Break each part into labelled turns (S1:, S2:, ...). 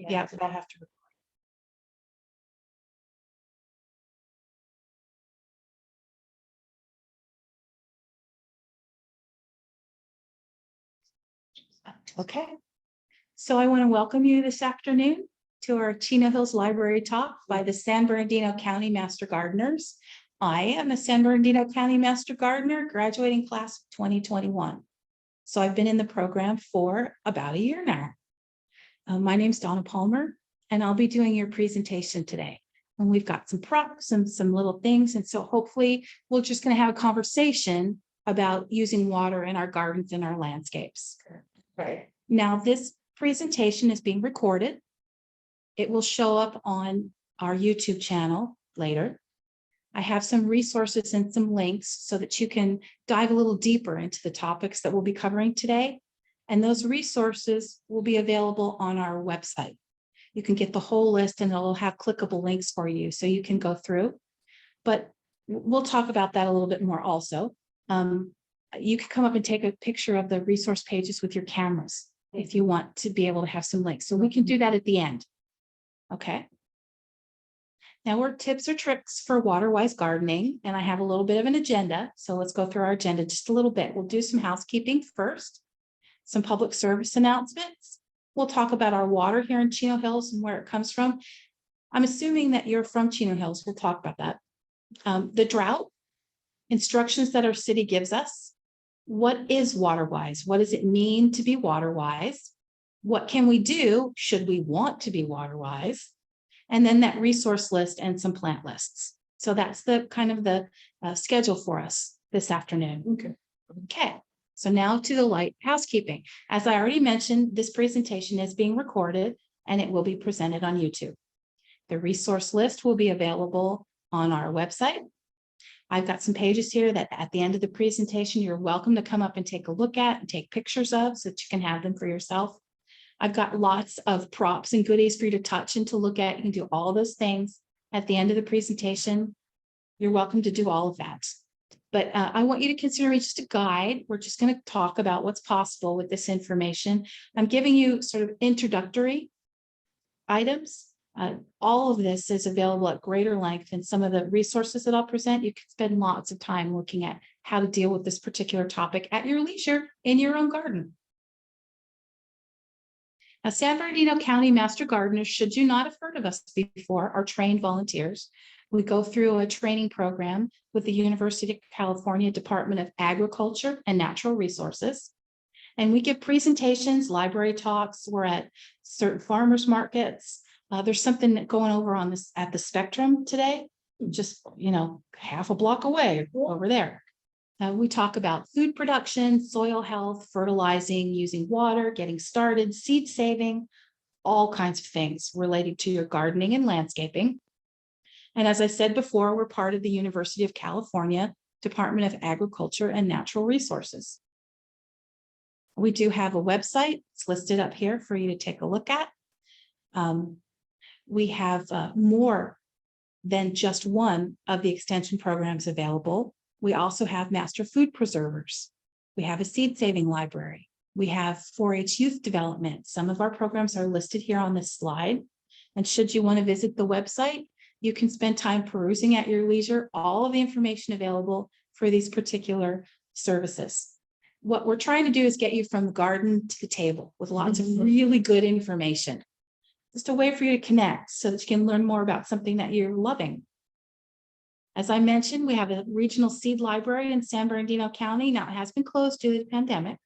S1: Yeah, but I have to. Okay. So I want to welcome you this afternoon to our Chino Hills Library Talk by the San Bernardino County Master Gardeners. I am a San Bernardino County Master Gardener, graduating class of 2021. So I've been in the program for about a year now. My name's Donna Palmer, and I'll be doing your presentation today. And we've got some props and some little things. And so hopefully we're just going to have a conversation about using water in our gardens and our landscapes.
S2: Right.
S1: Now, this presentation is being recorded. It will show up on our YouTube channel later. I have some resources and some links so that you can dive a little deeper into the topics that we'll be covering today. And those resources will be available on our website. You can get the whole list and it'll have clickable links for you so you can go through. But we'll talk about that a little bit more also. You can come up and take a picture of the resource pages with your cameras if you want to be able to have some links. So we can do that at the end. Okay. Now we're tips or tricks for Waterwise gardening, and I have a little bit of an agenda. So let's go through our agenda just a little bit. We'll do some housekeeping first, some public service announcements. We'll talk about our water here in Chino Hills and where it comes from. I'm assuming that you're from Chino Hills. We'll talk about that. The drought, instructions that our city gives us. What is Waterwise? What does it mean to be Waterwise? What can we do should we want to be Waterwise? And then that resource list and some plant lists. So that's the kind of the schedule for us this afternoon.
S2: Okay.
S1: Okay. So now to the light housekeeping. As I already mentioned, this presentation is being recorded and it will be presented on YouTube. The resource list will be available on our website. I've got some pages here that at the end of the presentation, you're welcome to come up and take a look at and take pictures of so that you can have them for yourself. I've got lots of props and goodies for you to touch and to look at. You can do all those things at the end of the presentation. You're welcome to do all of that. But I want you to consider me just a guide. We're just going to talk about what's possible with this information. I'm giving you sort of introductory items. All of this is available at greater length, and some of the resources that I'll present, you can spend lots of time looking at how to deal with this particular topic at your leisure in your own garden. Now, San Bernardino County Master Gardeners, should you not have heard of us before, are trained volunteers. We go through a training program with the University of California Department of Agriculture and Natural Resources. And we give presentations, library talks. We're at certain farmers markets. There's something going over on this at the Spectrum today, just, half a block away over there. We talk about food production, soil health, fertilizing, using water, getting started, seed saving, all kinds of things related to your gardening and landscaping. And as I said before, we're part of the University of California Department of Agriculture and Natural Resources. We do have a website. It's listed up here for you to take a look at. We have more than just one of the extension programs available. We also have master food preservers. We have a seed saving library. We have 4-H youth development. Some of our programs are listed here on this slide. And should you want to visit the website, you can spend time perusing at your leisure all of the information available for these particular services. What we're trying to do is get you from the garden to the table with lots of really good information. Just a way for you to connect so that you can learn more about something that you're loving. As I mentioned, we have a regional seed library in San Bernardino County. Now, it has been closed due to the pandemic,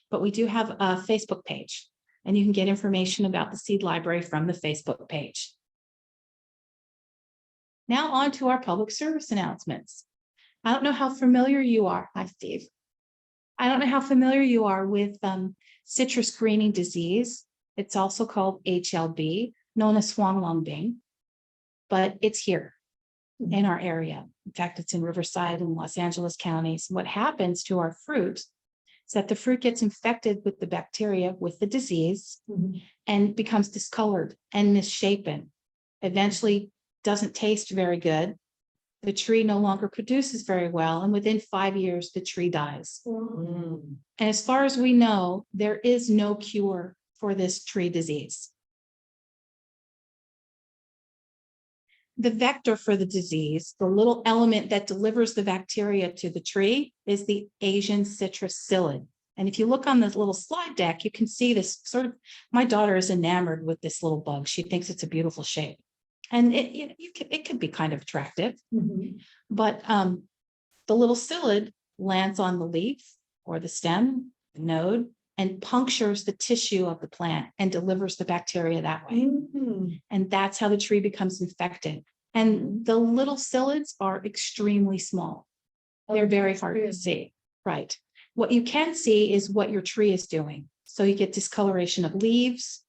S1: but we do have a Facebook page, and you can get information about the seed library from the Facebook page. Now on to our public service announcements. I don't know how familiar you are. Hi, Steve. I don't know how familiar you are with citrus greening disease. It's also called HLB, known as Huanglongbing, but it's here in our area. In fact, it's in Riverside and Los Angeles counties. What happens to our fruit is that the fruit gets infected with the bacteria with the disease and becomes discolored and misshapen. Eventually doesn't taste very good. The tree no longer produces very well, and within 5 years, the tree dies. And as far as we know, there is no cure for this tree disease. the vector for the disease, the little element that delivers the bacteria to the tree, is the Asian citrus psyllid. And if you look on this little slide deck, you can see this sort of, my daughter is enamored with this little bug. She thinks it's a beautiful shape. And it could be kind of attractive. But the little psyllid lands on the leaf or the stem, the node, and punctures the tissue of the plant and delivers the bacteria that way. And that's how the tree becomes infected. And the little psyllids are extremely small. They're very hard to see, right? What you can see is what your tree is doing. So you get discoloration of leaves.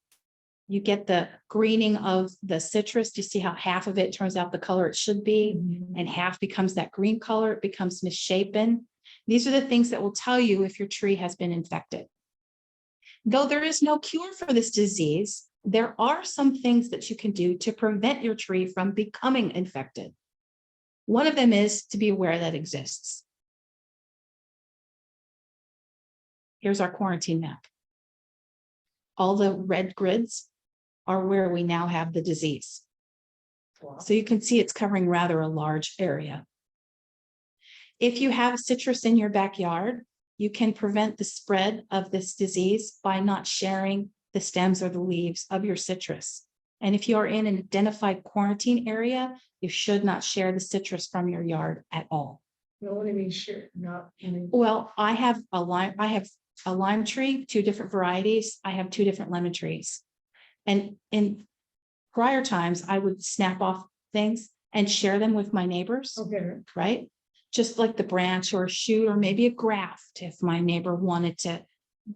S1: You get the greening of the citrus. Do you see how half of it turns out the color it should be, and half becomes that green color? It becomes misshapen. These are the things that will tell you if your tree has been infected. Though there is no cure for this disease, there are some things that you can do to prevent your tree from becoming infected. One of them is to be aware that exists. Here's our quarantine map. All the red grids are where we now have the disease. So you can see it's covering rather a large area. If you have citrus in your backyard, you can prevent the spread of this disease by not sharing the stems or the leaves of your citrus. And if you are in an identified quarantine area, you should not share the citrus from your yard at all.
S2: What do you mean share? Not any.
S1: Well, I have a lime tree, 2 different varieties. I have 2 different lemon trees. And in prior times, I would snap off things and share them with my neighbors,
S2: Okay.
S1: right? Just like the branch or a shoot or maybe a graft if my neighbor wanted to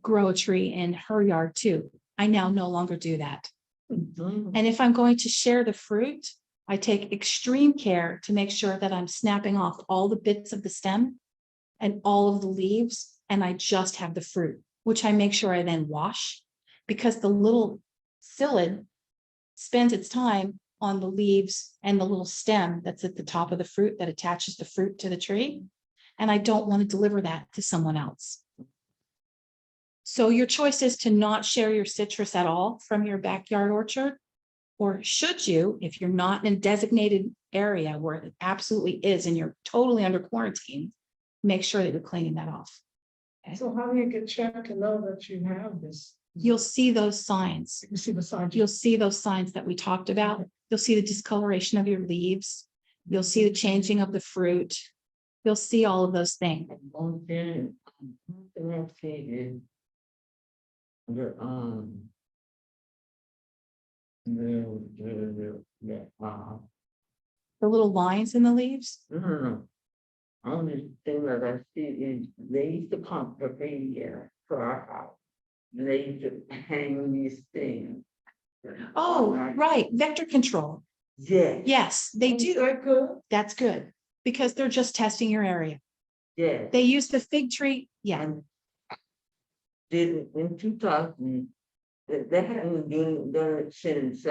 S1: grow a tree in her yard too. I now no longer do that. And if I'm going to share the fruit, I take extreme care to make sure that I'm snapping off all the bits of the stem and all of the leaves, and I just have the fruit, which I make sure I then wash, because the little psyllid spends its time on the leaves and the little stem that's at the top of the fruit that attaches the fruit to the tree. And I don't want to deliver that to someone else. So your choice is to not share your citrus at all from your backyard orchard, or should you, if you're not in a designated area where it absolutely is and you're totally under quarantine, make sure that you're cleaning that off. Okay?
S2: So how do you get checked to know that you have this?
S1: You'll see those signs.
S2: You see the sign.
S1: You'll see those signs that we talked about. You'll see the discoloration of your leaves. You'll see the changing of the fruit. You'll see all of those things. The little lines in the leaves.
S3: No. Only thing that I see is they used to pump the radio for our house. They used to hang these things.
S1: Oh, right. Vector control.
S3: Yeah.
S1: Yes, they do.
S2: That good?
S1: That's good because they're just testing your area.
S3: Yeah.
S1: They use the fig tree. Yeah.
S3: And did it in 2000. They hadn't done it since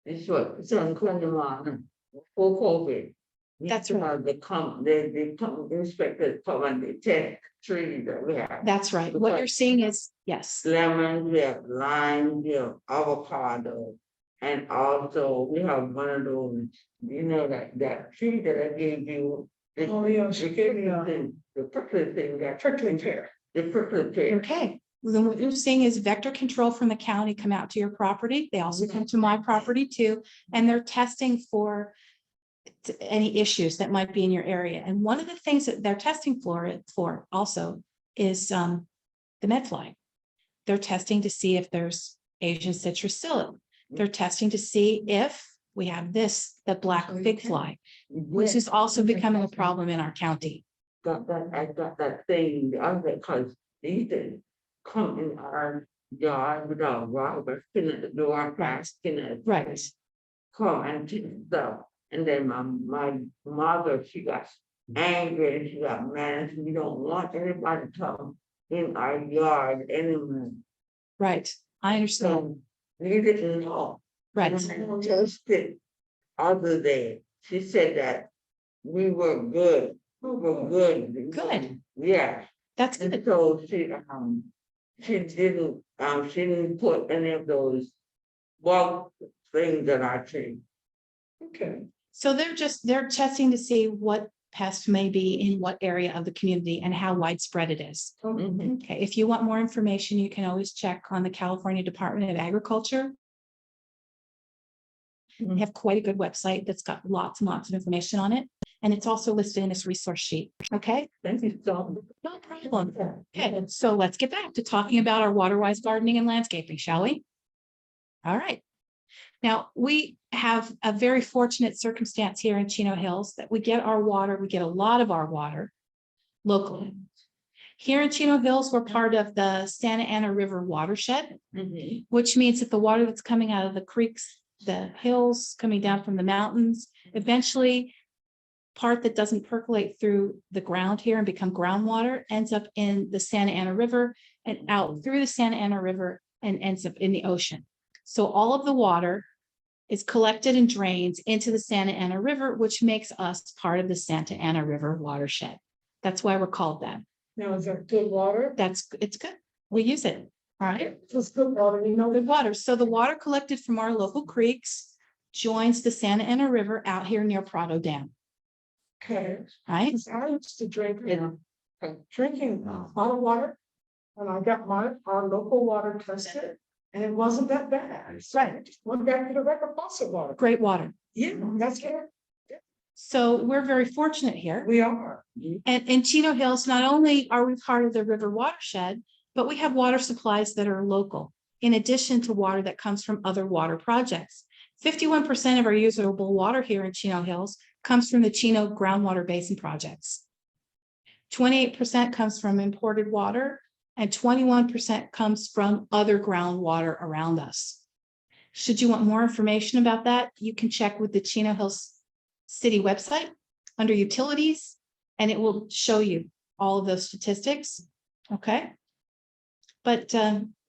S3: it's what 2021 before COVID.
S1: That's right.
S3: They come inspectors come and they test trees that we have.
S1: That's right. What you're seeing is, yes.
S3: Lemons, we have lime, we have avocado, and also we have one of those, you know, that tree that I gave you.
S2: Oh, yeah, she gave me
S3: the prickly thing, that
S2: prickly pear.
S3: the prickly pear.
S1: Okay. Well, then what you're seeing is vector control from the county come out to your property. They also come to my property too, and they're testing for any issues that might be in your area. And one of the things that they're testing for also is the medfly. They're testing to see if there's Asian citrus psyllid. They're testing to see if we have the black fig fly, which is also becoming a problem in our county.
S3: I got that thing the other because they used to come in our yard without rubber, spin at the door, spin at
S1: Right.
S3: come and take stuff. And then my mother, she got angry and she got mad. And we don't want anybody to come in our yard anymore.
S1: Right. I understand.
S3: So we didn't know.
S1: Right.
S3: And just it other day, she said that we were good. We were good.
S1: Good.
S3: Yeah.
S1: That's
S3: And
S1: good.
S3: so she didn't put any of those bug things in our tree.
S2: Okay,
S1: So they're testing to see what pest may be in what area of the community and how widespread it is.
S3: Mhm.
S1: Okay, if you want more information, you can always check on the California Department of Agriculture. They have quite a good website that's got lots and lots of information on it. And it's also listed in this resource sheet. Okay,
S3: Thank you so
S1: no problem. Okay, so let's get back to talking about our Waterwise gardening and landscaping, shall we? All right. Now, we have a very fortunate circumstance here in Chino Hills that we get our water, we get a lot of our water locally. Here in Chino Hills, we're part of the Santa Ana River watershed,
S3: much.
S1: which means that the water that's coming out of the creeks, the hills, coming down from the mountains, eventually part that doesn't percolate through the ground here and become groundwater ends up in the Santa Ana River and out through the Santa Ana River and ends up in the ocean. So all of the water is collected and drains into the Santa Ana River, which makes us part of the Santa Ana River watershed. That's why we're called that.
S2: now is that good water?
S1: It's good. We use it. All right.
S2: It's good water, you know.
S1: Good water. So the water collected from our local creeks joins the Santa Ana River out here near Prado Dam.
S2: Okay,
S1: Right.
S2: 'cause I used to drink,
S3: Yeah.
S2: drinking bottled water. And I got our local water tested, and it wasn't that bad. So I just went back to the regular faucet water.
S1: Great water.
S2: Yeah, that's good.
S1: So we're very fortunate here.
S2: We are.
S1: And in Chino Hills, not only are we part of the river watershed, but we have water supplies that are local, in addition to water that comes from other water projects. 51% of our usable water here in Chino Hills comes from the Chino groundwater basin projects. 28% comes from imported water, and 21% comes from other groundwater around us. Should you want more information about that, you can check with the Chino Hills City website under utilities, and it will show you all of those statistics. Okay. But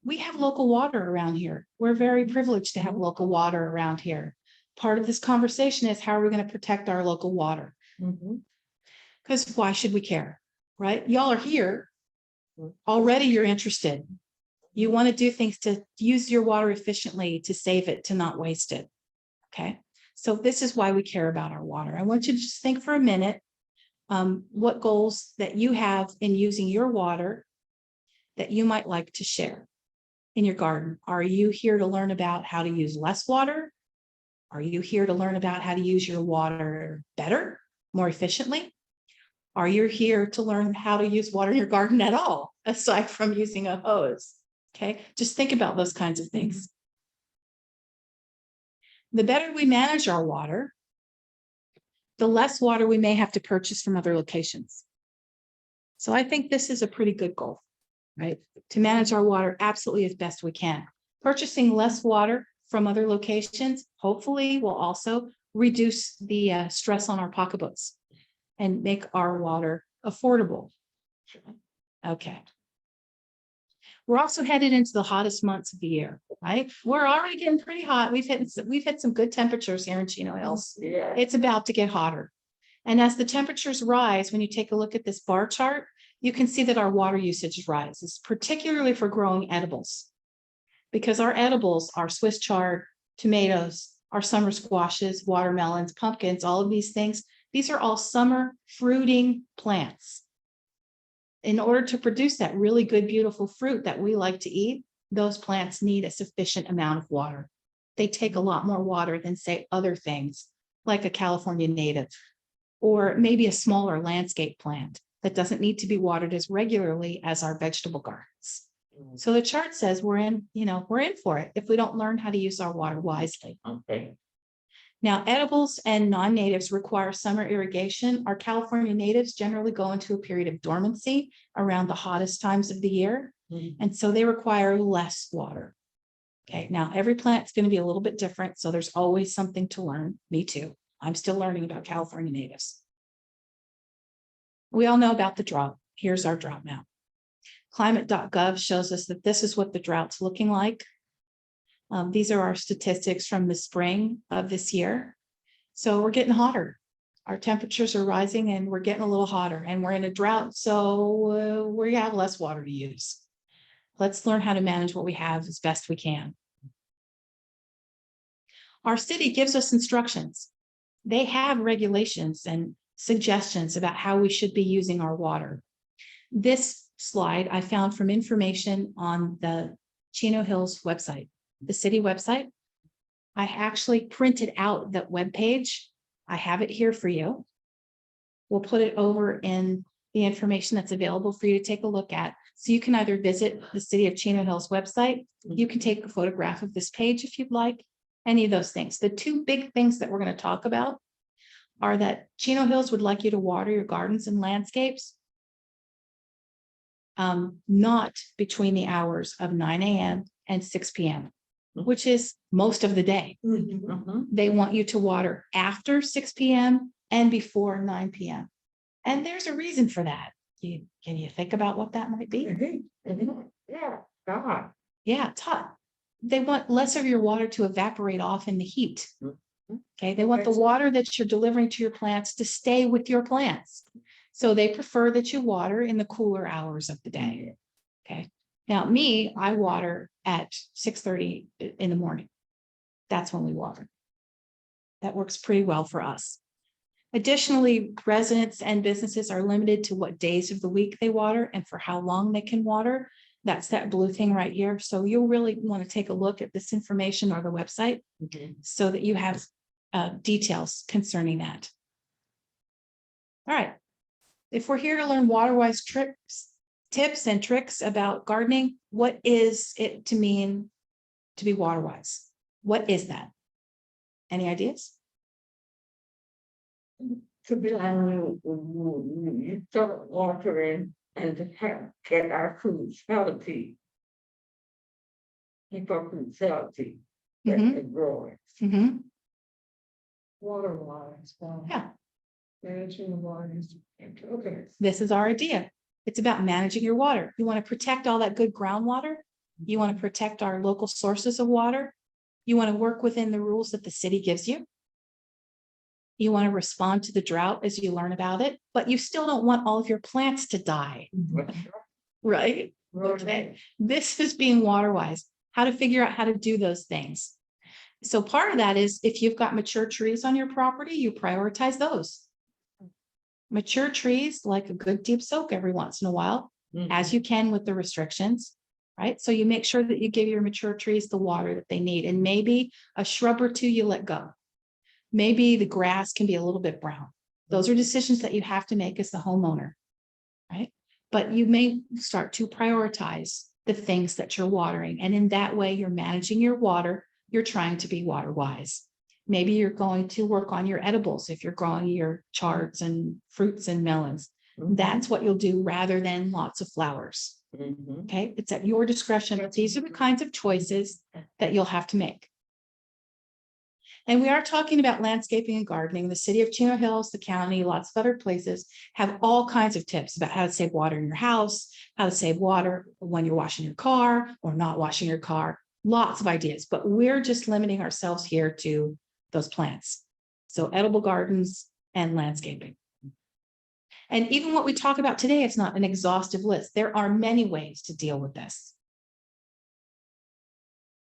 S1: we have local water around here. We're very privileged to have local water around here. Part of this conversation is how are we going to protect our local water? Because why should we care? Right? Y'all are here. Already you're interested. You want to do things to use your water efficiently, to save it, to not waste it. Okay. So this is why we care about our water. I want you to just think for a minute what goals that you have in using your water that you might like to share in your garden. Are you here to learn about how to use less water? Are you here to learn about how to use your water better, more efficiently? Are you here to learn how to use water in your garden at all, aside from using a hose? Okay, just think about those kinds of things. The better we manage our water, the less water we may have to purchase from other locations. So I think this is a pretty good goal, right? To manage our water absolutely as best we can. Purchasing less water from other locations, hopefully will also reduce the stress on our pocketbooks and make our water affordable. Okay. We're also headed into the hottest months of the year, right? We're already getting pretty hot. We've hit some good temperatures here in Chino Hills.
S3: Yeah.
S1: It's about to get hotter. And as the temperatures rise, when you take a look at this bar chart, you can see that our water usage rises, particularly for growing edibles. Because our edibles, our Swiss chard, tomatoes, our summer squashes, watermelons, pumpkins, all of these things, these are all summer fruiting plants. In order to produce that really good, beautiful fruit that we like to eat, those plants need a sufficient amount of water. They take a lot more water than, say, other things like a California native or maybe a smaller landscape plant that doesn't need to be watered as regularly as our vegetable gardens. So the chart says we're in for it if we don't learn how to use our water wisely.
S3: Okay.
S1: Now, edibles and non-natives require summer irrigation. Our California natives generally go into a period of dormancy around the hottest times of the year. And so they require less water. Okay, now every plant's going to be a little bit different. So there's always something to learn. Me too. I'm still learning about California natives. We all know about the drought. Here's our drought map. Climate.gov shows us that this is what the drought's looking like. These are our statistics from the spring of this year. So we're getting hotter. Our temperatures are rising and we're getting a little hotter and we're in a drought. So we have less water to use. Let's learn how to manage what we have as best we can. Our city gives us instructions they have regulations and suggestions about how we should be using our water. This slide I found from information on the Chino Hills website, the city website. I actually printed out that webpage. I have it here for you. We'll put it over in the information that's available for you to take a look at. So you can either visit the City of Chino Hills website, you can take a photograph of this page if you'd like, any of those things. The two big things that we're going to talk about are that Chino Hills would like you to water your gardens and landscapes not between the hours of 9 a.m. and 6 p.m., which is most of the day. They want you to water after 6 p.m. and before 9 p.m. And there's a reason for that. Can you think about what that might be?
S3: Yeah, God.
S1: Yeah, it's hot. They want less of your water to evaporate off in the heat. Okay, they want the water that you're delivering to your plants to stay with your plants. So they prefer that you water in the cooler hours of the day. Okay. Now, me, I water at 6:30 in the morning. That's when we water. That works pretty well for us. Additionally, residents and businesses are limited to what days of the week they water and for how long they can water. That's that blue thing right here. So you'll really want to take a look at this information or the website so that you have details concerning that. All right. If we're here to learn Waterwise tips and tricks about gardening, what is it to mean to be Waterwise? What is that? Any ideas?
S3: To be you start watering and to get our food healthy. Keep our food healthy. And growing.
S2: Waterwise.
S1: Yeah.
S2: Managing the waters. Okay.
S1: This is our idea. It's about managing your water. You want to protect all that good groundwater. You want to protect our local sources of water. You want to work within the rules that the city gives you. You want to respond to the drought as you learn about it, but you still don't want all of your plants to die, right? Okay. This is being Waterwise, how to figure out how to do those things. So part of that is if you've got mature trees on your property, you prioritize those. Mature trees like a good deep soak every once in a while, as you can with the restrictions, right? So you make sure that you give your mature trees the water that they need, and maybe a shrub or two you let go. Maybe the grass can be a little bit brown. Those are decisions that you have to make as the homeowner, right? But you may start to prioritize the things that you're watering. And in that way, you're managing your water. You're trying to be water wise. Maybe you're going to work on your edibles if you're growing your chards and fruits and melons. That's what you'll do rather than lots of flowers. Okay, it's at your discretion, but these are the kinds of choices that you'll have to make. And we are talking about landscaping and gardening. The city of Chino Hills, the county, lots of other places have all kinds of tips about how to save water in your house, how to save water when you're washing your car or not washing your car. Lots of ideas, but we're just limiting ourselves here to those plants. So edible gardens and landscaping. And even what we talk about today, it's not an exhaustive list. There are many ways to deal with this.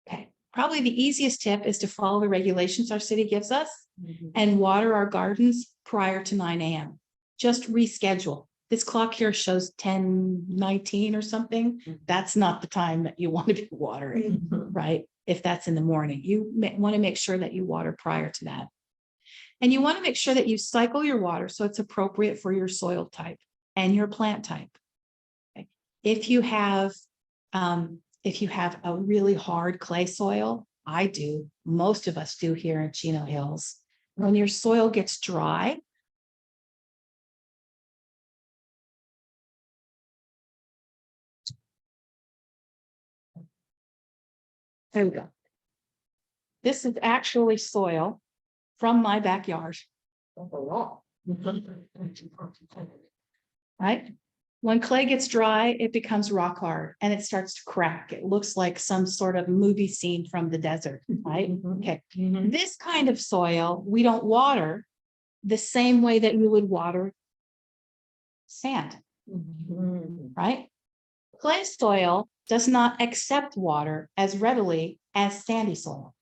S1: Okay. Probably the easiest tip is to follow the regulations our city gives us and water our gardens prior to 9 a.m. Just reschedule. This clock here shows 10:19 or something. That's not the time that you want to be watering, right? If that's in the morning, you want to make sure that you water prior to that. And you want to make sure that you cycle your water so it's appropriate for your soil type and your plant type. Okay. If you have a really hard clay soil, I do, most of us do here in Chino Hills, when your soil gets dry, there we go. This is actually soil from my backyard. Right? When clay gets dry, it becomes rock hard and it starts to crack. It looks like some sort of movie scene from the desert, right? Okay. This kind of soil, we don't water the same way that you would water sand, right? Clay soil does not accept water as readily as sandy soil.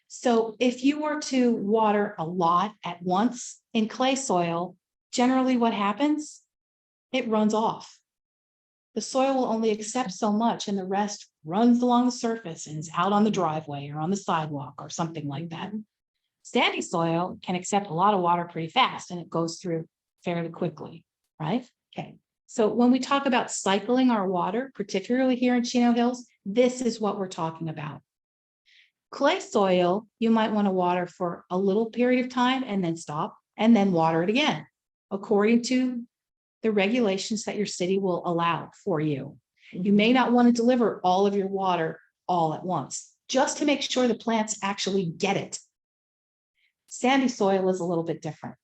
S1: So if you were to water a lot at once in clay soil, generally what happens? It runs off. The soil will only accept so much and the rest runs along the surface and is out on the driveway or on the sidewalk or something like that. Sandy soil can accept a lot of water pretty fast and it goes through fairly quickly, right? Okay. So when we talk about cycling our water, particularly here in Chino Hills, this is what we're talking about. Clay soil, you might want to water for a little period of time and then stop and then water it again, according to the regulations that your city will allow for you. You may not want to deliver all of your water all at once, just to make sure the plants actually get it. Sandy soil is a little bit different.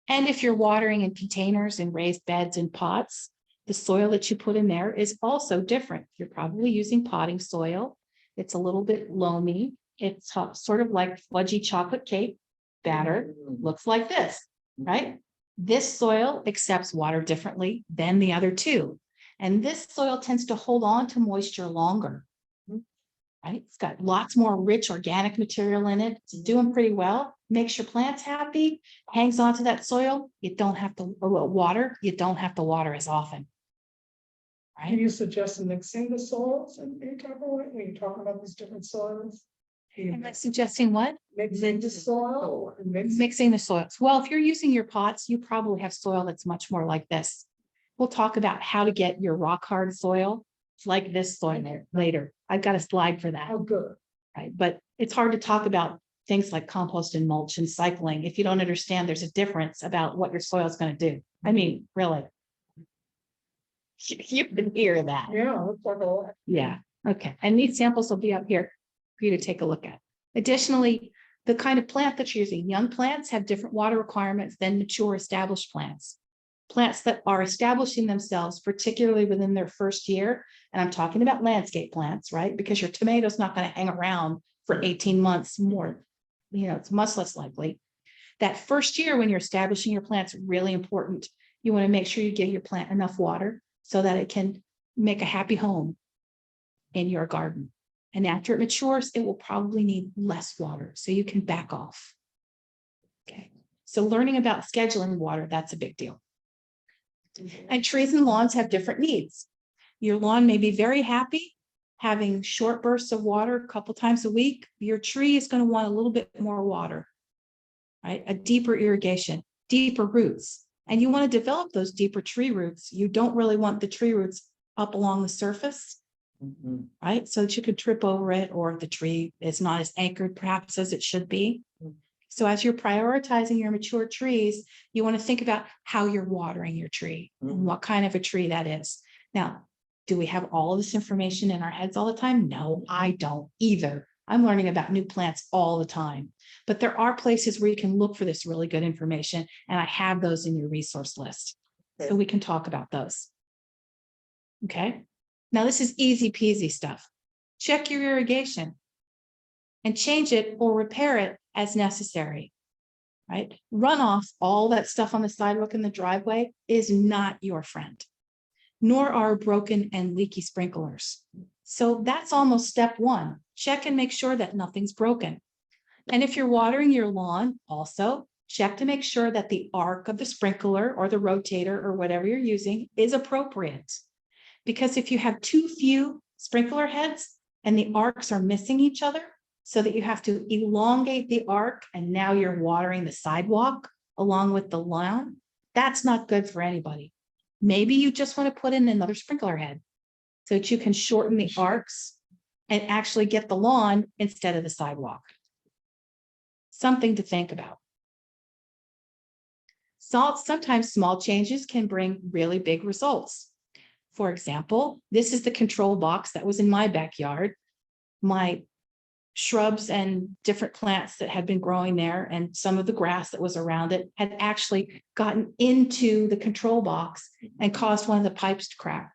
S1: And if you're watering in containers and raised beds and pots, the soil that you put in there is also different. You're probably using potting soil. It's a little bit loamy. It's sort of like fudgy chocolate cake batter. Looks like this, right? This soil accepts water differently than the other two. And this soil tends to hold on to moisture longer. Right? It's got lots more rich organic material in it. It's doing pretty well. Makes your plants happy, hangs onto that soil. You don't have to water. You don't have to water as often.
S2: Do
S1: Right?
S2: you suggest mixing the soils in any type of way when you're talking about these different soils?
S1: Am I suggesting what?
S2: Mixing the soil and
S1: Mixing the soils. Well, if you're using your pots, you probably have soil that's much more like this. We'll talk about how to get your rock hard soil like this soil later. I've got a slide for that.
S2: Oh, good.
S1: Right? But it's hard to talk about things like compost and mulch and cycling if you don't understand there's a difference about what your soil is going to do. I mean, really. You can hear that.
S2: Yeah, looks like a lot.
S1: Yeah. Okay. And these samples will be up here for you to take a look at. Additionally, the kind of plant that you're using, young plants have different water requirements than mature established plants. Plants that are establishing themselves, particularly within their first year. And I'm talking about landscape plants, right? Because your tomato's not going to hang around for 18 months more. You know, it's much less likely. That first year when you're establishing your plants, really important. You want to make sure you give your plant enough water so that it can make a happy home in your garden. And after it matures, it will probably need less water, so you can back off. Okay, so learning about scheduling water, that's a big deal. And trees and lawns have different needs. Your lawn may be very happy having short bursts of water a couple times a week. Your tree is going to want a little bit more water, right? A deeper irrigation, deeper roots. And you want to develop those deeper tree roots. You don't really want the tree roots up along the surface, right? So that you could trip over it, or the tree is not as anchored perhaps as it should be. So as you're prioritizing your mature trees, you want to think about how you're watering your tree and what kind of a tree that is. Now, do we have all of this information in our heads all the time? No, I don't either. I'm learning about new plants all the time, but there are places where you can look for this really good information, and I have those in your resource list. So we can talk about those. Okay. Now this is easy peasy stuff. Check your irrigation and change it or repair it as necessary, right? Runoff, all that stuff on the sidewalk and the driveway is not your friend, nor are broken and leaky sprinklers. So that's almost step one. Check and make sure that nothing's broken. And if you're watering your lawn, also check to make sure that the arc of the sprinkler or the rotator or whatever you're using is appropriate. Because if you have too few sprinkler heads and the arcs are missing each other, so that you have to elongate the arc and now you're watering the sidewalk along with the lawn, that's not good for anybody. Maybe you just want to put in another sprinkler head so that you can shorten the arcs and actually get the lawn instead of the sidewalk. Something to think about. Sometimes small changes can bring really big results. For example, this is the control box that was in my backyard. My shrubs and different plants that had been growing there and some of the grass that was around it had actually gotten into the control box and caused one of the pipes to crack.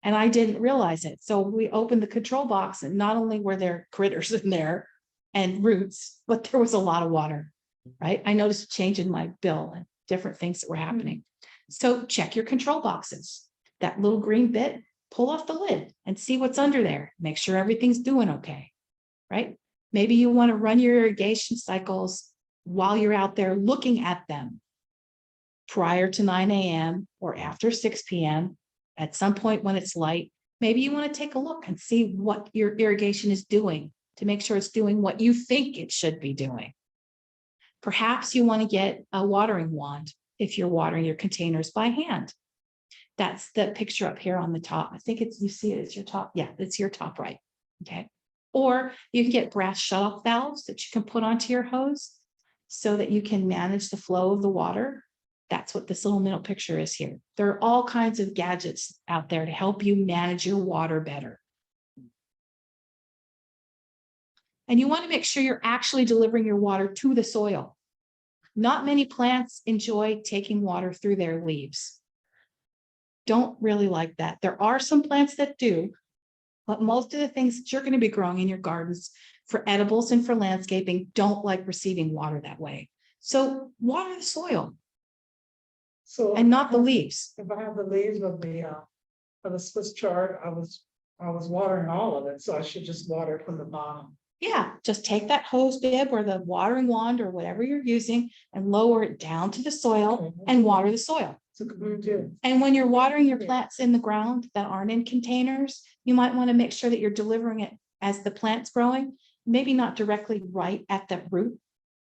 S1: And I didn't realize it. So we opened the control box, and not only were there critters in there and roots, but there was a lot of water, right? I noticed a change in my bill and different things that were happening. So check your control boxes. That little green bit, pull off the lid and see what's under there. Make sure everything's doing okay, right? Maybe you want to run your irrigation cycles while you're out there looking at them prior to 9 a.m. or after 6 p.m. at some point when it's light. Maybe you want to take a look and see what your irrigation is doing to make sure it's doing what you think it should be doing. Perhaps you want to get a watering wand if you're watering your containers by hand. That's the picture up here on the top. I think it's, you see it, it's your top. Yeah, it's your top right. Okay. Or you can get brass shutoff valves that you can put onto your hose so that you can manage the flow of the water. That's what this little middle picture is here. There are all kinds of gadgets out there to help you manage your water better. And you want to make sure you're actually delivering your water to the soil. Not many plants enjoy taking water through their leaves. Don't really like that. There are some plants that do, but most of the things that you're going to be growing in your gardens for edibles and for landscaping don't like receiving water that way. So water the soil
S2: So.
S1: and not the leaves.
S2: If I have the leaves of the Swiss chard, I was watering all of it, so I should just water it from the bottom.
S1: Yeah, just take that hose bib or the watering wand or whatever you're using and lower it down to the soil and water the soil.
S2: So good too.
S1: And when you're watering your plants in the ground that aren't in containers, you might want to make sure that you're delivering it as the plant's growing, maybe not directly right at the root,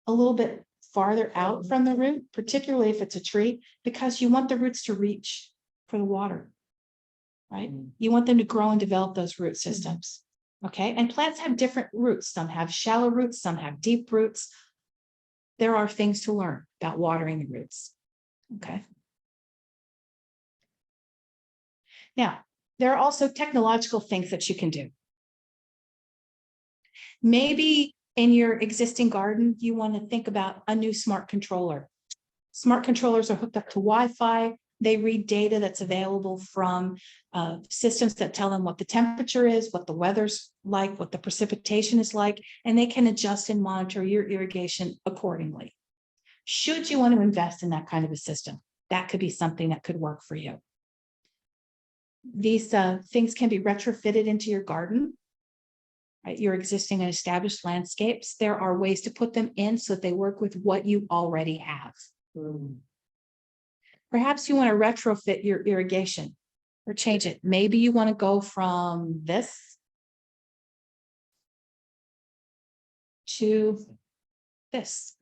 S1: a little bit farther out from the root, particularly if it's a tree, because you want the roots to reach for the water, right? You want them to grow and develop those root systems. Okay, and plants have different roots. Some have shallow roots, some have deep roots. There are things to learn about watering the roots. Okay. Now, there are also technological things that you can do. Maybe in your existing garden, you want to think about a new smart controller. Smart controllers are hooked up to Wi-Fi. They read data that's available from systems that tell them what the temperature is, what the weather's like, what the precipitation is like, and they can adjust and monitor your irrigation accordingly. Should you want to invest in that kind of a system, that could be something that could work for you. These things can be retrofitted into your garden, right? Your existing and established landscapes. There are ways to put them in so that they work with what you already have. Perhaps you want to retrofit your irrigation or change it. Maybe you want to go from this to this.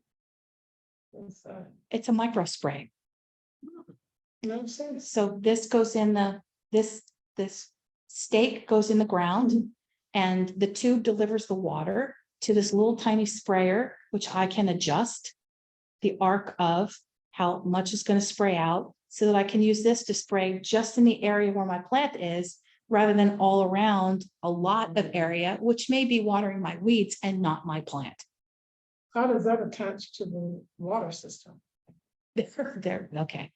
S1: It's a micro spray.
S2: No sense.
S1: So this goes in this stake goes in the ground and the tube delivers the water to this little tiny sprayer, which I can adjust the arc of how much is going to spray out so that I can use this to spray just in the area where my plant is rather than all around a lot of area, which may be watering my weeds and not my plant.
S2: How does that attach to the water system?
S1: There, okay.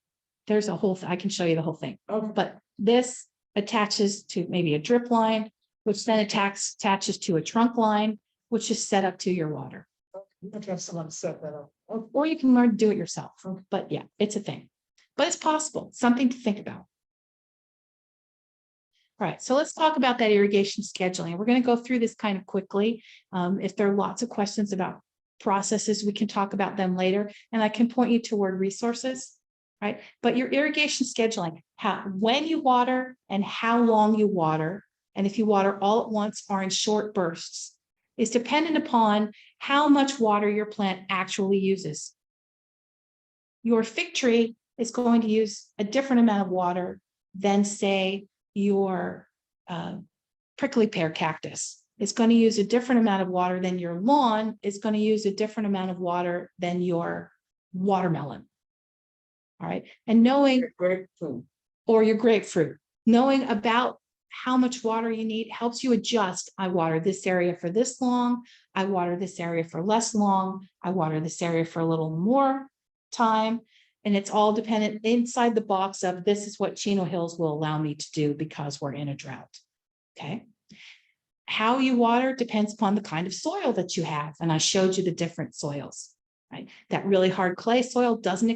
S1: There's a whole, I can show you the whole thing,
S2: Okay.
S1: but this attaches to maybe a drip line, which then attaches to a trunk line, which is set up to your water.
S2: You have to have someone set that up. Okay.
S1: Or you can learn to do it yourself. But yeah, it's a thing. But it's possible, something to think about. All right, so let's talk about that irrigation scheduling. We're going to go through this kind of quickly. If there are lots of questions about processes, we can talk about them later, and I can point you toward resources, right? But your irrigation scheduling, when you water and how long you water, and if you water all at once or in short bursts, is dependent upon how much water your plant actually uses. Your fig tree is going to use a different amount of water than, say, your prickly pear cactus. It's going to use a different amount of water than your lawn. It's going to use a different amount of water than your watermelon. All right. And knowing,
S3: Grapefruit.
S1: or your grapefruit, knowing about how much water you need helps you adjust. I water this area for this long. I water this area for less long. I water this area for a little more time. And it's all dependent inside the box of this is what Chino Hills will allow me to do because we're in a drought. Okay. How you water depends upon the kind of soil that you have. And I showed you the different soils, right? That really hard clay soil doesn't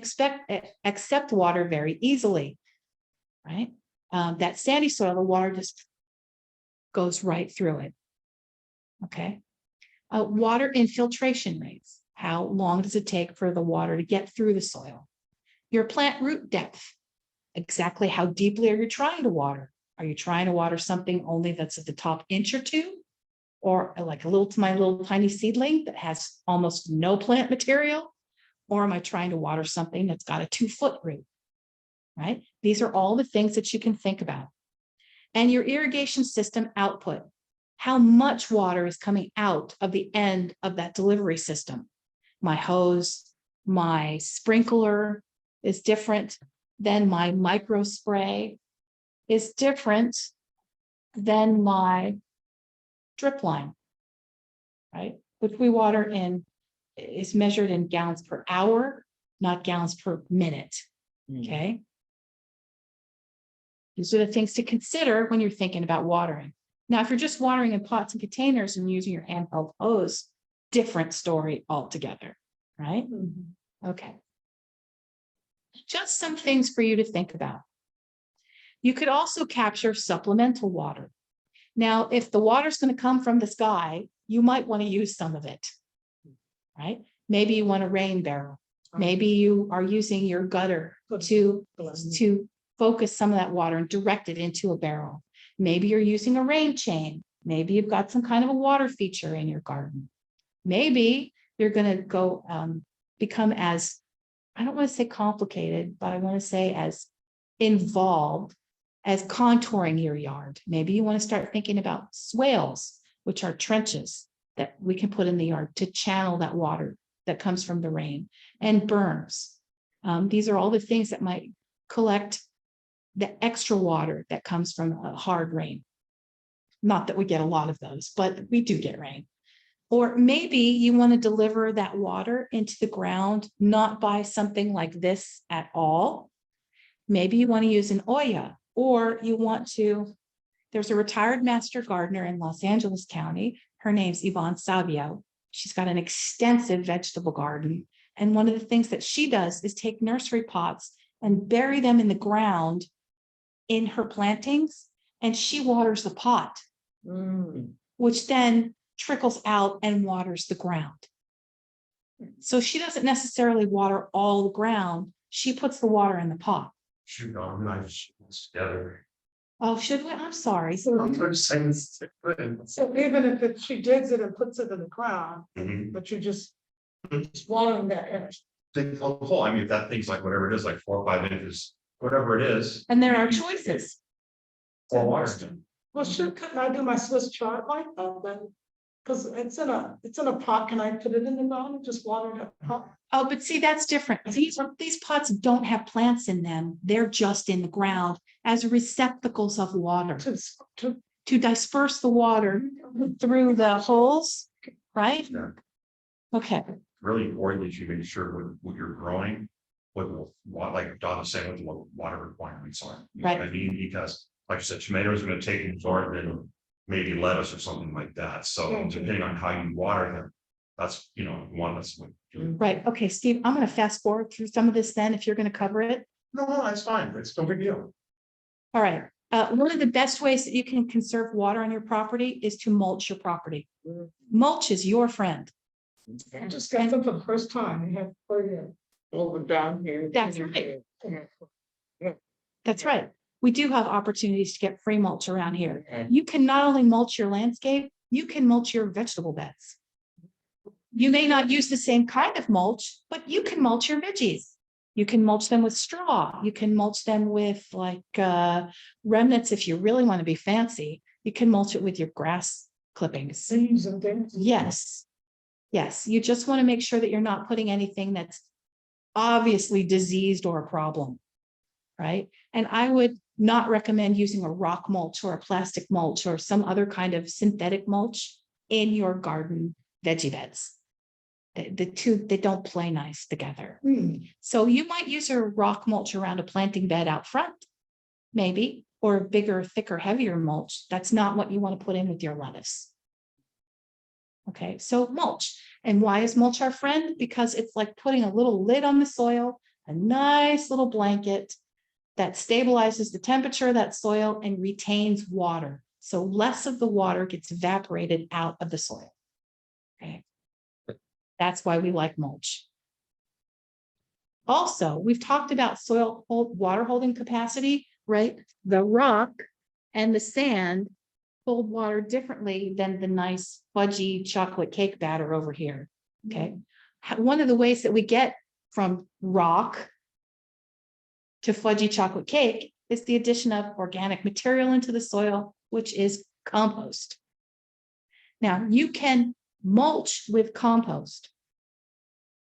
S1: accept water very easily, right? That sandy soil, the water just goes right through it. Okay. Water infiltration rates. How long does it take for the water to get through the soil? Your plant root depth. Exactly how deeply are you trying to water? Are you trying to water something only that's at the top inch or two? Or like my little tiny seedling that has almost no plant material? Or am I trying to water something that's got a 2-foot root? Right? These are all the things that you can think about. And your irrigation system output. How much water is coming out of the end of that delivery system? My hose, my sprinkler is different than my micro spray, is different than my drip line, right? Which we water in is measured in gallons per hour, not gallons per minute, okay? These are the things to consider when you're thinking about watering. Now, if you're just watering in pots and containers and using your handheld hose, different story altogether, right? Okay. Just some things for you to think about. You could also capture supplemental water. Now, if the water's going to come from the sky, you might want to use some of it, right? Maybe you want a rain barrel. Maybe you are using your gutter to focus some of that water and direct it into a barrel. Maybe you're using a rain chain. Maybe you've got some kind of a water feature in your garden. Maybe you're going to go become as, I don't want to say complicated, but I want to say as involved as contouring your yard. Maybe you want to start thinking about swales, which are trenches that we can put in the yard to channel that water that comes from the rain, and berms. These are all the things that might collect the extra water that comes from a hard rain. Not that we get a lot of those, but we do get rain. Or maybe you want to deliver that water into the ground, not by something like this at all. Maybe you want to use an Oya, or you want to, there's a retired master gardener in Los Angeles County. Her name's Yvonne Savio. She's got an extensive vegetable garden. And one of the things that she does is take nursery pots and bury them in the ground in her plantings, and she waters the pot, which then trickles out and waters the ground. So she doesn't necessarily water all the ground. She puts the water in the pot.
S4: Shoot, I just together.
S1: Oh, should we? I'm sorry.
S4: I'm just saying.
S2: So even if she digs it and puts it in the ground, but you're just watering that area.
S4: Think of the hole. I mean, if that thing's like whatever it is, like 4 or 5 inches, whatever it is.
S1: And there are choices.
S4: For water.
S2: Well, couldn't I do my Swiss chard like that then? Because it's in a pot. Can I put it in the ground and just water that pot?
S1: Oh, but see, that's different. These pots don't have plants in them. They're just in the ground as receptacles of water to disperse the water through the holes, right?
S4: Yeah.
S1: Okay.
S4: Really important that you make sure what you're growing, what like Don was saying, what the water requirements are. You know
S1: Right.
S4: what I mean, because like I said, tomatoes are going to take and absorb it, and maybe lettuce or something like that. So depending on how you water them, that's one that's what.
S1: Right. Okay, Steve, I'm going to fast forward through some of this then, if you're going to cover it.
S4: No, that's fine. It's no big deal.
S1: All right. One of the best ways that you can conserve water on your property is to mulch your property. Mulch is your friend.
S2: I just got them for the first time. They have
S3: Over down here.
S1: That's right. That's right. We do have opportunities to get free mulch around here. You can not only mulch your landscape, you can mulch your vegetable beds. You may not use the same kind of mulch, but you can mulch your veggies. You can mulch them with straw. You can mulch them with like remnants. If you really want to be fancy, you can mulch it with your grass clippings.
S2: seeds and things.
S1: Yes. Yes. You just want to make sure that you're not putting anything that's obviously diseased or a problem. Right. And I would not recommend using a rock mulch or a plastic mulch or some other kind of synthetic mulch in your garden veggie beds. The two, they don't play nice together. So you might use a rock mulch around a planting bed out front, maybe, or a bigger, thicker, heavier mulch. That's not what you want to put in with your lettuce. Okay, so mulch. And why is mulch our friend? Because it's like putting a little lid on the soil, a nice little blanket that stabilizes the temperature of that soil and retains water. So less of the water gets evaporated out of the soil. Okay. That's why we like mulch. Also, we've talked about water holding capacity, right? The rock and the sand hold water differently than the nice fudgy chocolate cake batter over here. Okay. One of the ways that we get from rock to fudgy chocolate cake is the addition of organic material into the soil, which is compost. Now, you can mulch with compost.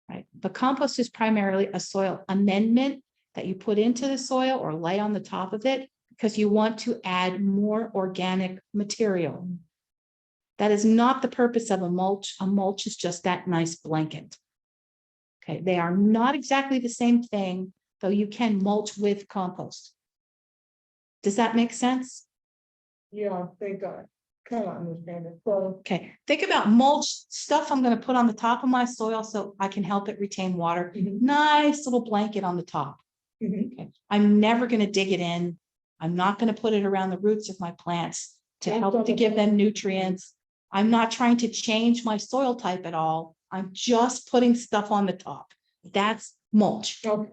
S1: Right. But compost is primarily a soil amendment that you put into the soil or lay on the top of it because you want to add more organic material. That is not the purpose of a mulch. A mulch is just that nice blanket. Okay, they are not exactly the same thing, though you can mulch with compost. Does that make sense?
S2: Yeah, I think I kind of understand it. So,
S1: Okay, think about mulch stuff I'm going to put on the top of my soil so I can help it retain water. Nice little blanket on the top. Okay. I'm never going to dig it in. I'm not going to put it around the roots of my plants to help to give them nutrients. I'm not trying to change my soil type at all. I'm just putting stuff on the top. That's mulch.
S2: okay.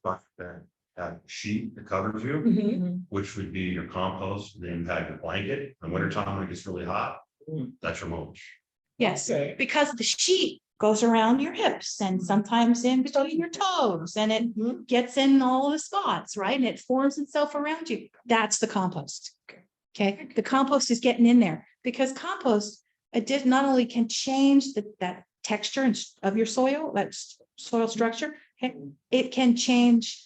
S4: But that sheet that covers you,
S2: Mhm.
S4: which would be your compost, then you have your blanket. In wintertime, when it gets really hot,
S3: Mm.
S4: that's your mulch.
S1: Yes,
S2: Okay.
S1: because the sheet goes around your hips and sometimes in between your toes and it gets in all the spots, right? And it forms itself around you. That's the compost. Okay, the compost is getting in there because compost not only can change that texture of your soil, that soil structure, okay, it can change,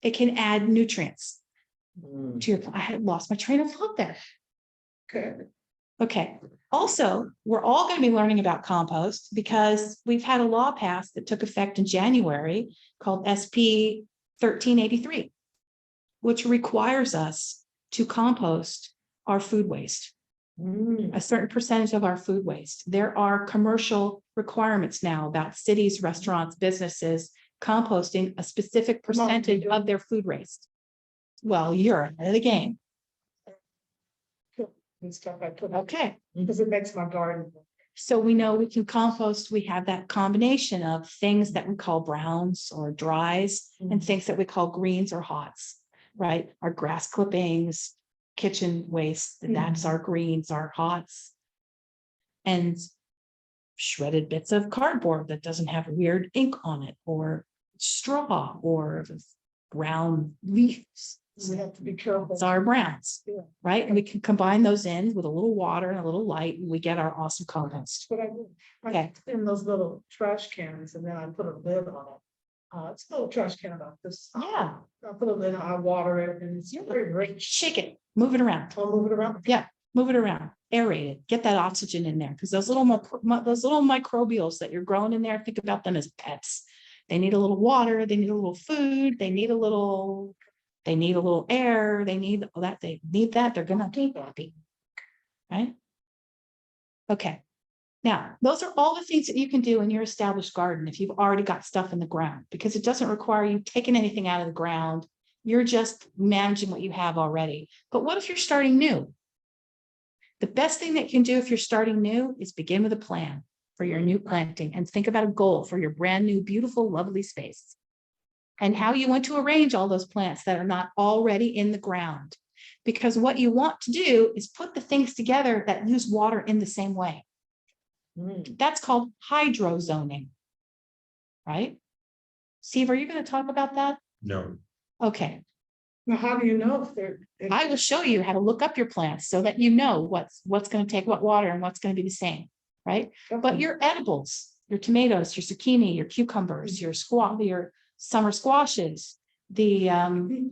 S1: it can add nutrients to your, I had lost my train of thought there.
S2: Okay.
S1: Okay, also, we're all going to be learning about compost because we've had a law passed that took effect in January called SP 1383, which requires us to compost our food waste, a certain percentage of our food waste. There are commercial requirements now about cities, restaurants, businesses composting a specific percentage of their food waste. Well, you're ahead of the game.
S2: And stuff I put.
S1: Okay.
S2: Because it makes my garden.
S1: So we know we can compost. We have that combination of things that we call browns or dries and things that we call greens or hots, right? Our grass clippings, kitchen waste, that's our greens, our hots. And shredded bits of cardboard that doesn't have weird ink on it, or straw, or brown leaves.
S2: We have to be careful.
S1: It's our browns,
S2: Yeah.
S1: right? And we can combine those in with a little water and a little light, and we get our awesome compost.
S2: What I do, I
S1: Okay.
S2: put in those little trash cans and then I put a lid on it. It's a little trash can about this.
S1: Yeah.
S2: I put a lid, I water it and it's very rich.
S1: Shake it, move it around.
S2: I'll move it around.
S1: Yeah, move it around, aerate it, get that oxygen in there, because those little microbials that you're growing in there, think about them as pets. They need a little water, they need a little food, they need a little air, they need that, they're gonna be happy. Right? Okay. Now, those are all the things that you can do in your established garden if you've already got stuff in the ground, because it doesn't require you taking anything out of the ground. You're just managing what you have already. But what if you're starting new? The best thing that you can do if you're starting new is begin with a plan for your new planting and think about a goal for your brand new, beautiful, lovely space. And how you want to arrange all those plants that are not already in the ground. Because what you want to do is put the things together that use water in the same way. That's called hydrozoning. Right? Steve, are you going to talk about that?
S4: No,
S1: Okay.
S2: Now, how do you know if they're?
S1: I will show you how to look up your plants so that you know what's going to take what water and what's going to be the same, right? But your edibles, your tomatoes, your zucchini, your cucumbers, your summer squashes, I'm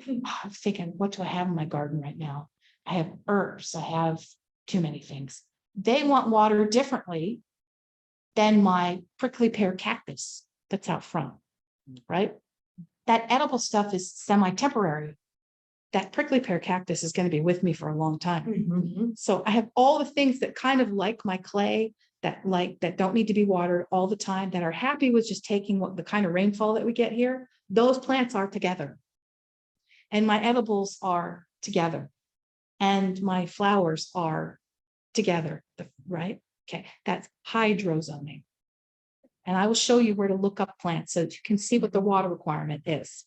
S1: thinking, what do I have in my garden right now? I have herbs. I have too many things. They want water differently than my prickly pear cactus that's out front, right? That edible stuff is semi-temporary. That prickly pear cactus is going to be with me for a long time. So I have all the things that kind of like my clay, that don't need to be watered all the time, that are happy with just taking the kind of rainfall that we get here. Those plants are together. And my edibles are together. And my flowers are together. right? Okay, that's hydrozoning. And I will show you where to look up plants so that you can see what the water requirement is,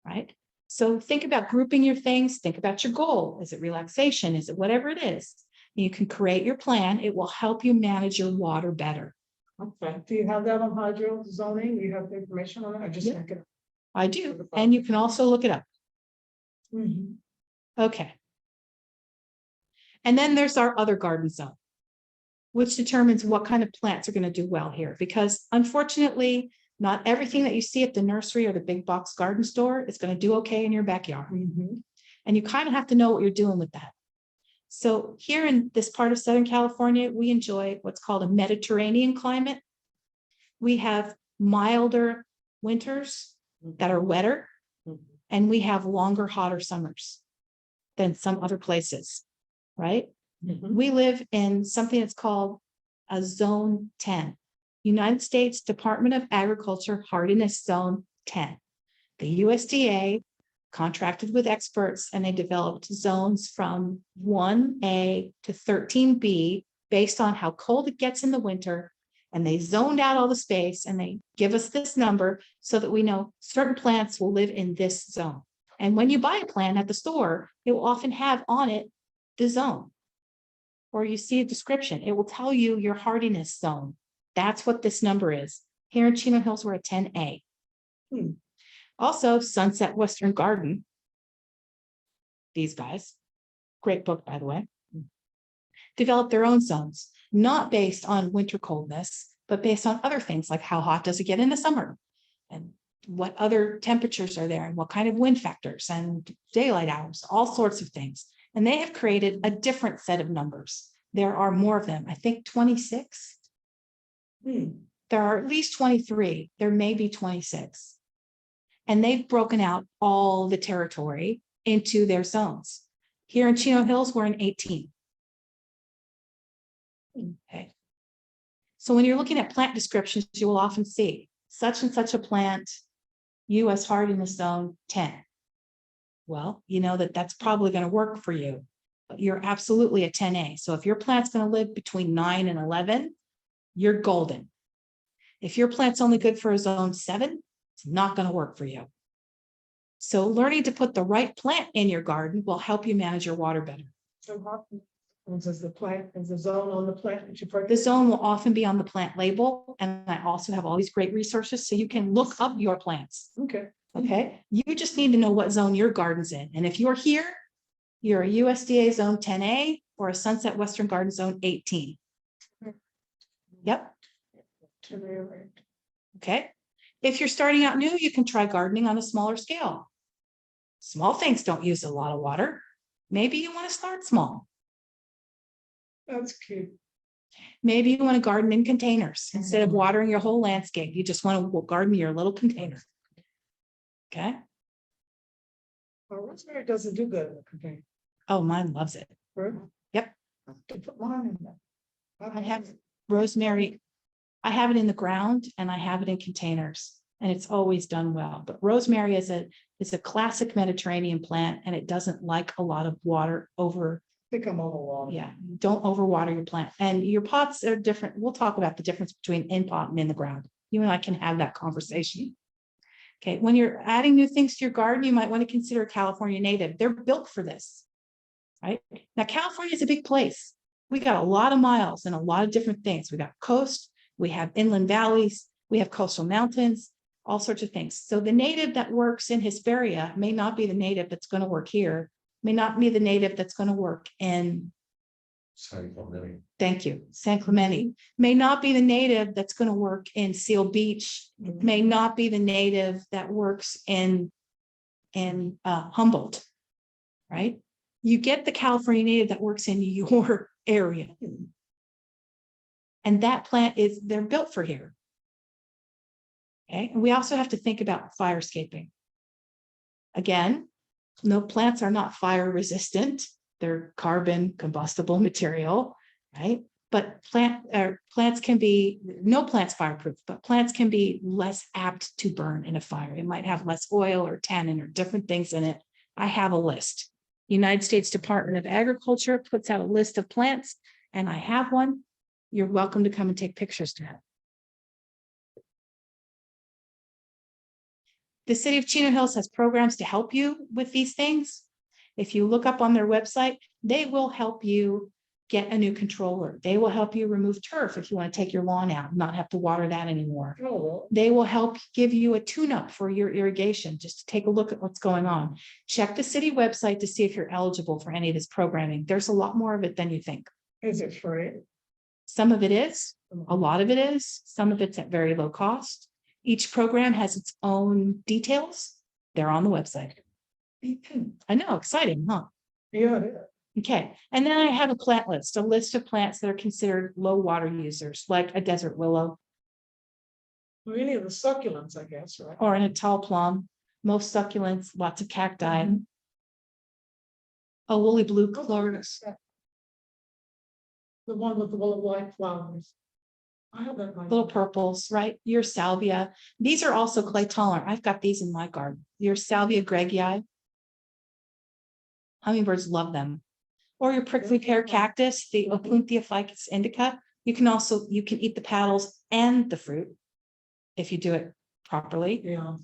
S1: right? So think about grouping your things, think about your goal. Is it relaxation? Is it whatever it is? You can create your plan. It will help you manage your water better.
S2: Okay, do you have that on hydro zoning? You have the information on it? I just
S1: Yeah.
S2: think it.
S1: I do, and you can also look it up.
S2: Mhm.
S1: Okay. And then there's our other garden zone, which determines what kind of plants are going to do well here. Because unfortunately, not everything that you see at the nursery or the big box garden store is going to do okay in your backyard.
S2: Mhm.
S1: And you kind of have to know what you're doing with that. So here in this part of Southern California, we enjoy what's called a Mediterranean climate. We have milder winters that are wetter, and we have longer, hotter summers than some other places, right?
S2: Mhm.
S1: We live in something that's called a zone 10, United States Department of Agriculture hardiness zone 10. The USDA contracted with experts and they developed zones from 1A to 13B based on how cold it gets in the winter. And they zoned out all the space and they give us this number so that we know certain plants will live in this zone. And when you buy a plant at the store, it will often have on it the zone. Or you see a description, it will tell you your hardiness zone. That's what this number is. Here in Chino Hills, we're at 10A. Also, Sunset Western Garden. These guys, great book, by the way, develop their own zones, not based on winter coldness, but based on other things like how hot does it get in the summer and what other temperatures are there and what kind of wind factors and daylight hours, all sorts of things. And they have created a different set of numbers. There are more of them, I think 26. There are at least 23. There may be 26. And they've broken out all the territory into their zones. Here in Chino Hills, we're in 18. Okay. So when you're looking at plant descriptions, you will often see such and such a plant, US hardiness zone 10. Well, you know that that's probably going to work for you, but you're absolutely a 10A. So if your plant's going to live between 9 and 11, you're golden. If your plant's only good for a zone 7, it's not going to work for you. So learning to put the right plant in your garden will help you manage your water better.
S2: So how is the plant, is the zone on the plant that you
S1: The
S2: purchased?
S1: zone will often be on the plant label, and I also have all these great resources so you can look up your plants.
S2: Okay.
S1: Okay, you just need to know what zone your garden's in. And if you're here, you're a USDA zone 10A or a Sunset Western Garden zone 18. Yep. Okay. If you're starting out new, you can try gardening on a smaller scale. Small things don't use a lot of water. Maybe you want to start small.
S2: That's cute.
S1: Maybe you want to garden in containers instead of watering your whole landscape. You just want to garden your little container. Okay.
S2: Well, rosemary doesn't do good in the container.
S1: Oh, mine loves it.
S2: Right?
S1: Yep.
S2: To put mine in there.
S1: I have rosemary. I have it in the ground and I have it in containers and it's always done well. But rosemary is a classic Mediterranean plant and it doesn't like a lot of water over.
S2: I think I'm overwatered.
S1: Yeah, don't overwater your plant. And your pots are different. We'll talk about the difference between in pot and in the ground. You and I can have that conversation. Okay, when you're adding new things to your garden, you might want to consider a California native. They're built for this, right? Now, California is a big place. We got a lot of miles and a lot of different things. We got coast, we have inland valleys, we have coastal mountains, all sorts of things. So the native that works in Hesperia may not be the native that's going to work here, may not be the native that's going to work in, thank you, San Clemente, may not be the native that's going to work in Seal Beach, may not be the native that works in Humboldt, right? You get the California native that works in your area. And that plant is, they're built for here. Okay, and we also have to think about firescaping. Again, no plants are not fire resistant. They're carbon combustible material, right? But plants can be, no plant's fireproof, but plants can be less apt to burn in a fire. It might have less oil or tannin or different things in it. I have a list. United States Department of Agriculture puts out a list of plants, and I have one. you're welcome to come and take pictures to it. The city of Chino Hills has programs to help you with these things. If you look up on their website, they will help you get a new controller. They will help you remove turf if you want to take your lawn out and not have to water that anymore.
S2: Oh,
S1: They will help give you a tune-up for your irrigation, just to take a look at what's going on. Check the city website to see if you're eligible for any of this programming. There's a lot more of it than you think.
S2: is it free?
S1: Some of it is, a lot of it is, some of it's at very low cost. Each program has its own details. They're on the website. I know, exciting, huh?
S2: Yeah, it is.
S1: Okay, and then I have a plant list, a list of plants that are considered low water users, like a desert willow
S2: Well, any of the succulents, I guess, right?
S1: or an tall plum, most succulents, lots of cacti. A woolly blue chloris,
S2: The one with the little white flowers. I have that. in my-
S1: little purples, right? Your salvia. These are also clay tolerant. I've got these in my garden. Your salvia gregii. Hummingbirds love them. Or your prickly pear cactus, the Opuntia ficus indica. You can eat the petals and the fruit if you do it properly.
S2: Yeah.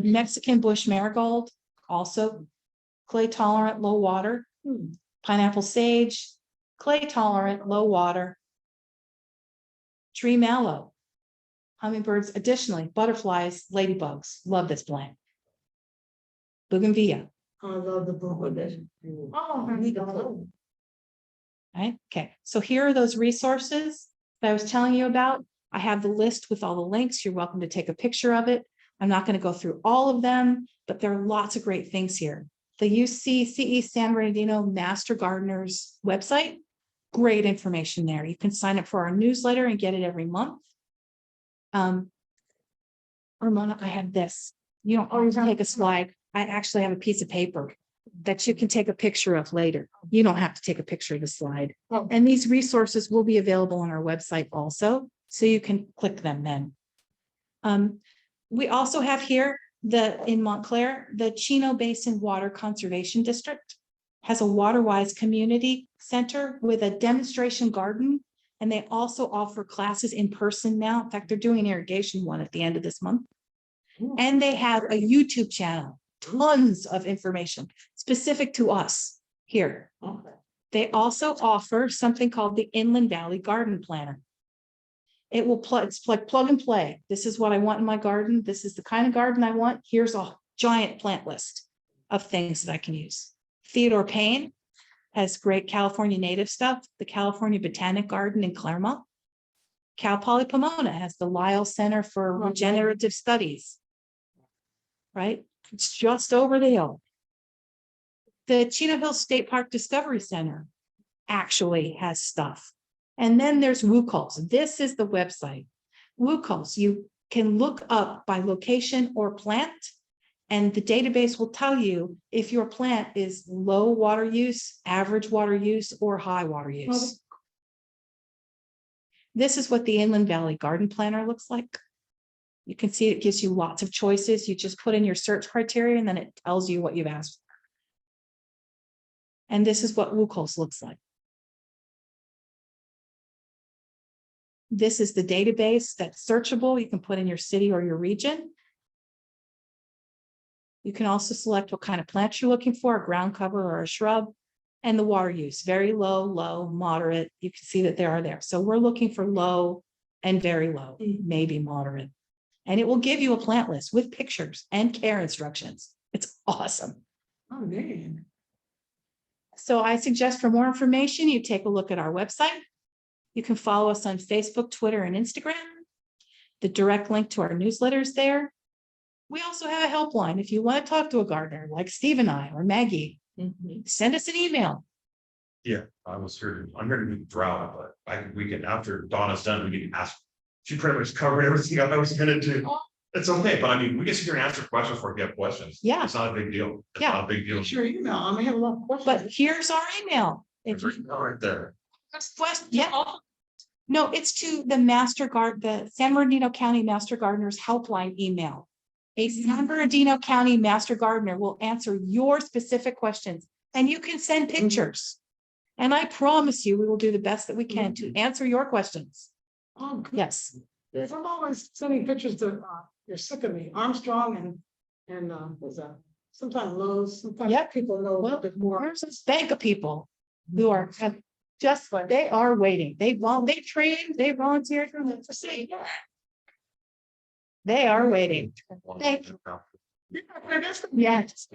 S1: Mexican bush marigold, also clay tolerant, low water. Pineapple sage, clay tolerant, low water. Tree mallow. Hummingbirds, additionally, butterflies, ladybugs, love this plant. Bougainvillea.
S2: I love the book with this. Oh, I need to put.
S1: Right, okay, so here are those resources that I was telling you about. I have the list with all the links. You're welcome to take a picture of it. I'm not going to go through all of them, but there are lots of great things here. The UCCE San Bernardino Master Gardeners website, great information there. You can sign up for our newsletter and get it every month. Ramona, I have this. You don't always take a slide. I actually have a piece of paper that you can take a picture of later. You don't have to take a picture of the slide.
S2: Oh.
S1: And these resources will be available on our website also, so you can click them then. We also have here in Montclair, the Chino Basin Water Conservation District has a Waterwise community center with a demonstration garden. And they also offer classes in person now. In fact, they're doing an irrigation one at the end of this month. And they have a YouTube channel, tons of information specific to us here.
S3: Okay.
S1: They also offer something called the Inland Valley Garden Planner. It's like plug and play. This is what I want in my garden. This is the kind of garden I want. Here's a giant plant list of things that I can use. Theodore Payne has great California native stuff. The California Botanic Garden in Claremont. Cal Poly Pomona has the Lyle Center for Regenerative Studies. Right? It's just over the hill. The Chino Hills State Park Discovery Center actually has stuff. And then there's WUCOLS. This is the website. WUCOLS, you can look up by location or plant, and the database will tell you if your plant is low water use, average water use, or high water use. This is what the Inland Valley Garden Planner looks like. You can see it gives you lots of choices. You just put in your search criteria and then it tells you what you've asked for. And this is what WUCOLS looks like. This is the database that's searchable. You can put in your city or your region. You can also select what kind of plant you're looking for, a ground cover or a shrub, and the water use, very low, low, moderate. You can see that they are there. So we're looking for low and very low, maybe moderate. And it will give you a plant list with pictures and care instructions. It's awesome.
S2: Oh, man.
S1: So I suggest for more information, you take a look at our website. You can follow us on Facebook, Twitter, and Instagram. The direct link to our newsletters there. We also have a helpline. If you want to talk to a gardener like Steve and I or Maggie, send us an email.
S4: Yeah, I'm here to do drought, but we can, after Donna's done, we can ask. She pretty much covered everything I was gonna do. It's okay, but I mean, we can sit here and answer questions if we have questions.
S1: Yeah.
S4: It's not a big deal. It's
S1: Yeah.
S4: not a big deal.
S2: Sure, email. I may have a lot of questions.
S1: But here's our email. If
S4: There's
S1: you
S4: no right there.
S1: yeah. No, it's to the San Bernardino County Master Gardeners Helpline email. A San Bernardino County Master Gardener will answer your specific questions and you can send pictures. And I promise you, we will do the best that we can to answer your questions. Yes.
S2: I'm always sending pictures to, you're sick of me, Armstrong was that, sometimes Lowe's, sometimes
S1: Yeah.
S2: people know a little bit more.
S1: There's a bank of people who are just, they are waiting. They trained, they volunteered for the same. They are waiting. Thank you. Yes.